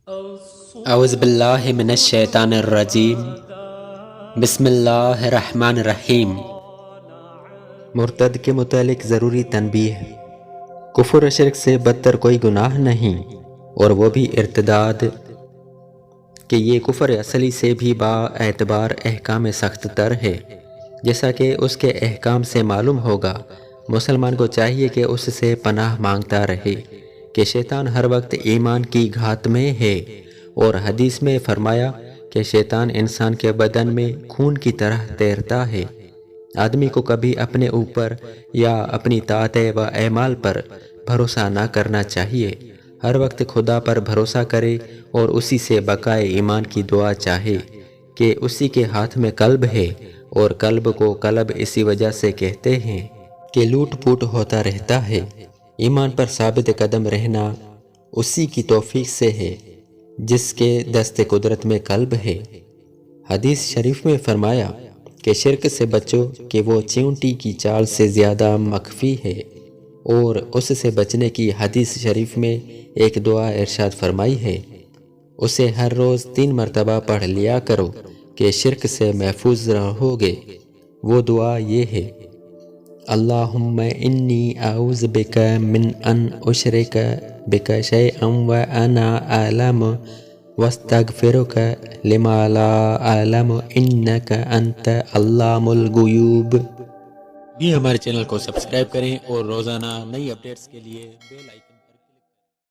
اعوذ باللہ من الشیطان الرجیم بسم اللہ الرحمن الرحیم۔ مرتد کے متعلق ضروری تنبیہ۔ کفر و شرک سے بدتر کوئی گناہ نہیں، اور وہ بھی ارتداد، کہ یہ کفر اصلی سے بھی با اعتبار احکام سخت تر ہے، جیسا کہ اس کے احکام سے معلوم ہوگا۔ مسلمان کو چاہیے کہ اس سے پناہ مانگتا رہے کہ شیطان ہر وقت ایمان کی گھات میں ہے، اور حدیث میں فرمایا کہ شیطان انسان کے بدن میں خون کی طرح تیرتا ہے۔ آدمی کو کبھی اپنے اوپر یا اپنی طاعتیں و اعمال پر بھروسہ نہ کرنا چاہیے، ہر وقت خدا پر بھروسہ کرے اور اسی سے بقائے ایمان کی دعا چاہے کہ اسی کے ہاتھ میں قلب ہے، اور قلب کو قلب اسی وجہ سے کہتے ہیں کہ لوٹ پوٹ ہوتا رہتا ہے۔ ایمان پر ثابت قدم رہنا اسی کی توفیق سے ہے جس کے دست قدرت میں قلب ہے۔ حدیث شریف میں فرمایا کہ شرک سے بچو کہ وہ چیونٹی کی چال سے زیادہ مخفی ہے، اور اس سے بچنے کی حدیث شریف میں ایک دعا ارشاد فرمائی ہے، اسے ہر روز 3 مرتبہ پڑھ لیا کرو کہ شرک سے محفوظ رہو گے۔ وہ دعا یہ ہے: اللہم انی اعوذ بک من ان اشرک بک شیئا وانا اعلم واستغفرک لما لا اعلم انک انت علام الغیوب۔ بھی ہمارے چینل کو سبسکرائب کریں اور روزانہ نئی اپڈیٹس کے لیے بیل آئیکن